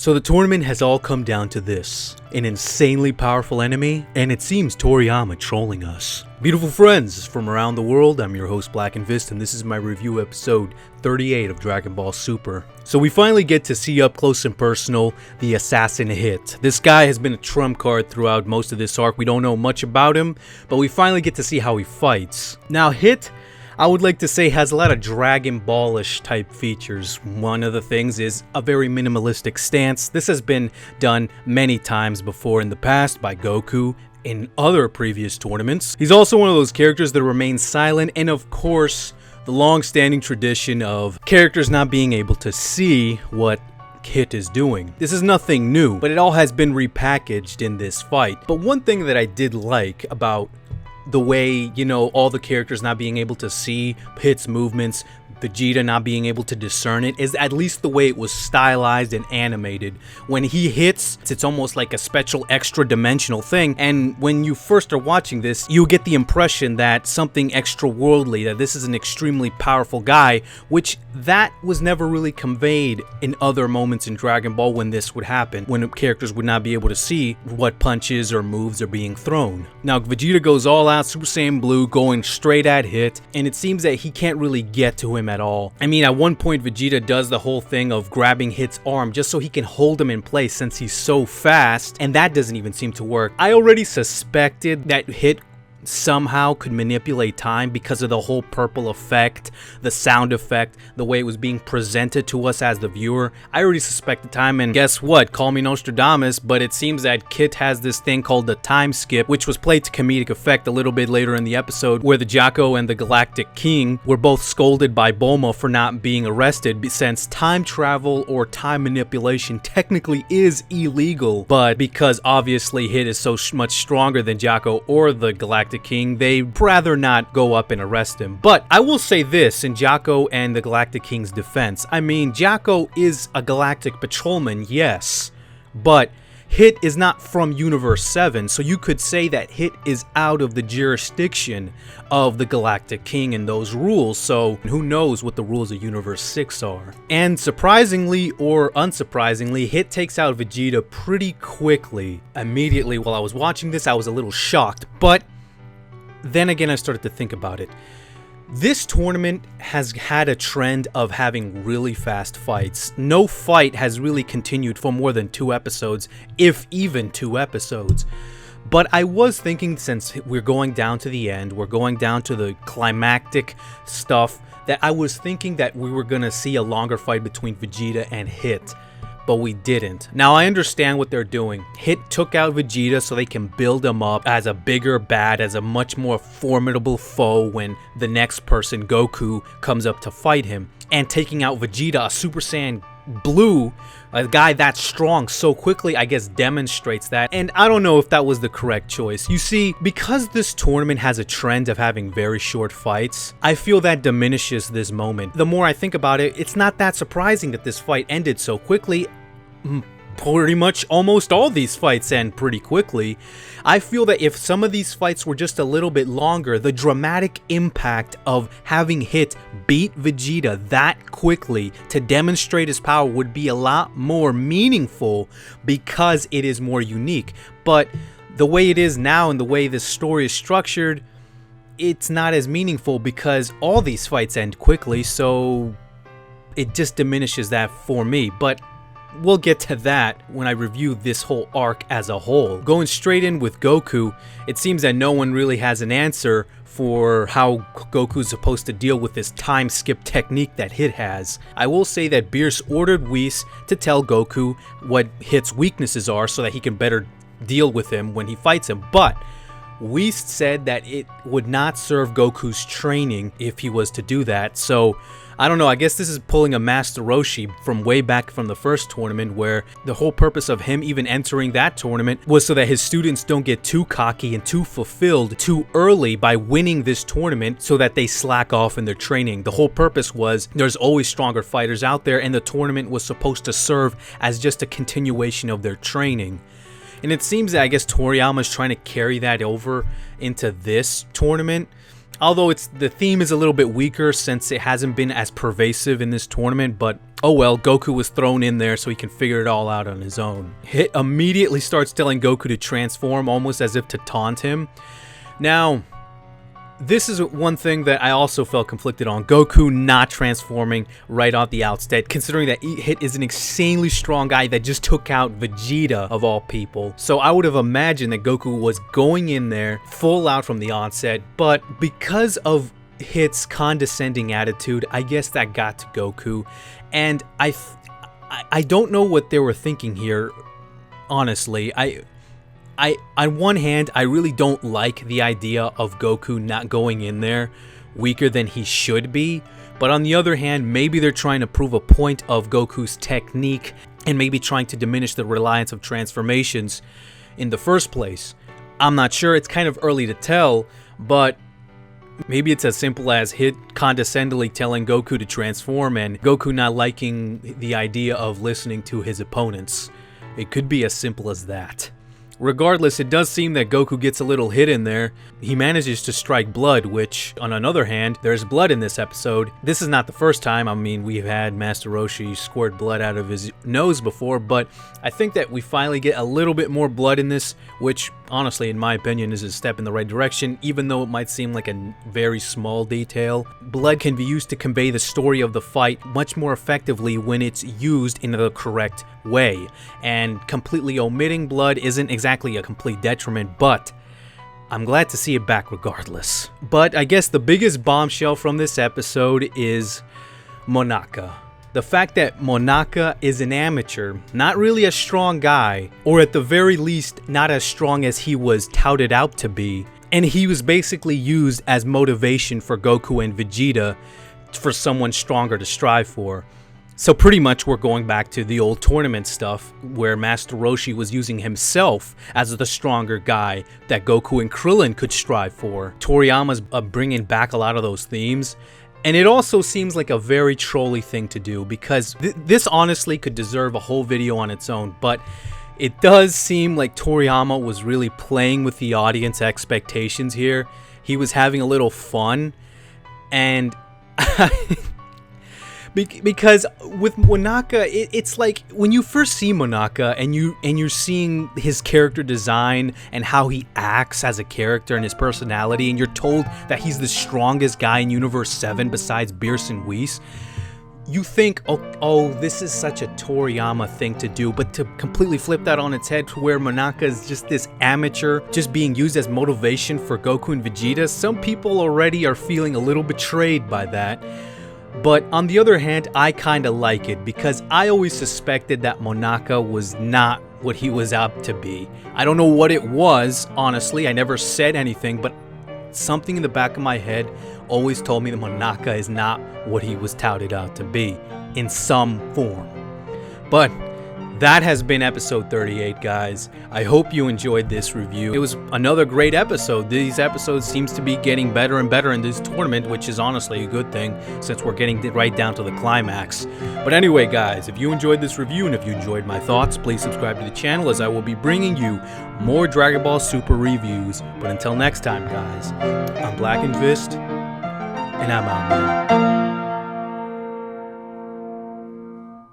So the tournament has all come down to this: an insanely powerful enemy, and it seems Toriyama trolling us. Beautiful friends from around the world, I'm your host Blackenfist, and this is my review episode 38 of Dragon Ball Super. So we finally get to see up close and personal the assassin Hit. This guy has been a trump card throughout most of this arc. We don't know much about him, but we finally get to see how he fights. Now Hit, I would like to say, has a lot of Dragon Ball-ish type features. One of the things is a very minimalistic stance. This has been done many times before in the past by Goku in other previous tournaments. He's also one of those characters that remains silent, and of course, the long-standing tradition of characters not being able to see what Hit is doing. This is nothing new, but it all has been repackaged in this fight. But one thing that I did like about the way, all the characters not being able to see Hit's movements, Vegeta not being able to discern it, is at least the way it was stylized and animated. When he hits, it's almost like a special extra dimensional thing, and when you first are watching this, you get the impression that something extra worldly, that this is an extremely powerful guy, which that was never really conveyed in other moments in Dragon Ball when this would happen, when characters would not be able to see what punches or moves are being thrown. Now Vegeta goes all out, Super Saiyan Blue, going straight at Hit, and it seems that he can't really get to him at all. I mean, at one point Vegeta does the whole thing of grabbing Hit's arm just so he can hold him in place since he's so fast, and that doesn't even seem to work. I already suspected that Hit somehow could manipulate time because of the whole purple effect, the sound effect, the way it was being presented to us as the viewer. I already suspected time, and guess what? Call me Nostradamus, but it seems that Kit has this thing called the time skip, which was played to comedic effect a little bit later in the episode, where the Jocko and the Galactic King were both scolded by Bulma for not being arrested, since time travel or time manipulation technically is illegal, but because obviously Hit is so much stronger than Jocko or the Galactic King, they'd rather not go up and arrest him. But I will say this in Jocko and the Galactic King's defense. I mean, Jocko is a galactic patrolman, yes, but Hit is not from Universe 7, so you could say that Hit is out of the jurisdiction of the Galactic King and those rules, so who knows what the rules of Universe 6 are. And surprisingly or unsurprisingly, Hit takes out Vegeta pretty quickly. Immediately while I was watching this, I was a little shocked, but then again I started to think about it. This tournament has had a trend of having really fast fights. No fight has really continued for more than 2 episodes, if even 2 episodes. But I was thinking, since we're going down to the end, we're going down to the climactic stuff, that I was thinking that we were going to see a longer fight between Vegeta and Hit. But we didn't. Now I understand what they're doing. Hit took out Vegeta so they can build him up as a bigger bad, as a much more formidable foe when the next person, Goku, comes up to fight him. And taking out Vegeta, a Super Saiyan Blue, a guy that strong so quickly, I guess demonstrates that. And I don't know if that was the correct choice. You see, because this tournament has a trend of having very short fights, I feel that diminishes this moment. The more I think about it, it's not that surprising that this fight ended so quickly. Pretty much almost all these fights end pretty quickly. I feel that if some of these fights were just a little bit longer, the dramatic impact of having Hit beat Vegeta that quickly to demonstrate his power would be a lot more meaningful because it is more unique. But the way it is now and the way this story is structured, it's not as meaningful because all these fights end quickly, so it just diminishes that for me. But we'll get to that when I review this whole arc as a whole. Going straight in with Goku, it seems that no one really has an answer for how Goku's supposed to deal with this time skip technique that Hit has. I will say that Beerus ordered Whis to tell Goku what Hit's weaknesses are so that he can better deal with him when he fights him, but Whis said that it would not serve Goku's training if he was to do that, so I don't know, I guess this is pulling a Master Roshi from way back from the first tournament, where the whole purpose of him even entering that tournament was so that his students don't get too cocky and too fulfilled too early by winning this tournament so that they slack off in their training. The whole purpose was there's always stronger fighters out there, and the tournament was supposed to serve as just a continuation of their training. And it seems that I guess Toriyama's trying to carry that over into this tournament. Although the theme is a little bit weaker since it hasn't been as pervasive in this tournament, but oh well, Goku was thrown in there so he can figure it all out on his own. Hit immediately starts telling Goku to transform, almost as if to taunt him. Now, this is one thing that I also felt conflicted on. Goku not transforming right off the outset, considering that Hit is an insanely strong guy that just took out Vegeta of all people. So I would have imagined that Goku was going in there full out from the onset, but because of Hit's condescending attitude, I guess that got to Goku. And I don't know what they were thinking here, honestly. On one hand, I really don't like the idea of Goku not going in there weaker than he should be. But on the other hand, maybe they're trying to prove a point of Goku's technique and maybe trying to diminish the reliance of transformations in the first place. I'm not sure, it's kind of early to tell, but maybe it's as simple as Hit condescendingly telling Goku to transform and Goku not liking the idea of listening to his opponents. It could be as simple as that. Regardless, it does seem that Goku gets a little hit in there. He manages to strike blood, which, on another hand, there's blood in this episode. This is not the first time. I mean, we've had Master Roshi squirt blood out of his nose before, but I think that we finally get a little bit more blood in this, which, honestly, in my opinion, is a step in the right direction, even though it might seem like a very small detail. Blood can be used to convey the story of the fight much more effectively when it's used in the correct way, and completely omitting blood isn't exactly a complete detriment, but I'm glad to see it back regardless. But I guess the biggest bombshell from this episode is Monaka. The fact that Monaka is an amateur, not really a strong guy, or at the very least not as strong as he was touted out to be, and he was basically used as motivation for Goku and Vegeta for someone stronger to strive for. So pretty much we're going back to the old tournament stuff where Master Roshi was using himself as the stronger guy that Goku and Krillin could strive for. Toriyama's bringing back a lot of those themes. And it also seems like a very trolly thing to do because this honestly could deserve a whole video on its own. But it does seem like Toriyama was really playing with the audience expectations here. He was having a little fun. And because with Monaka, it's like when you first see Monaka and you're seeing his character design and how he acts as a character and his personality, and you're told that he's the strongest guy in Universe 7 besides Beerus and Whis, you think, oh, this is such a Toriyama thing to do, but to completely flip that on its head to where Monaka is just this amateur, just being used as motivation for Goku and Vegeta, some people already are feeling a little betrayed by that. But on the other hand, I kinda like it because I always suspected that Monaka was not what he was out to be. I don't know what it was, honestly, I never said anything, but something in the back of my head always told me that Monaka is not what he was touted out to be, in some form. But that has been episode 38, guys. I hope you enjoyed this review. It was another great episode. These episodes seems to be getting better and better in this tournament, which is honestly a good thing since we're getting right down to the climax. But anyway, guys, if you enjoyed this review and if you enjoyed my thoughts, please subscribe to the channel as I will be bringing you more Dragon Ball Super reviews. But until next time, guys, I'm Blackenfist, and I'm out, man.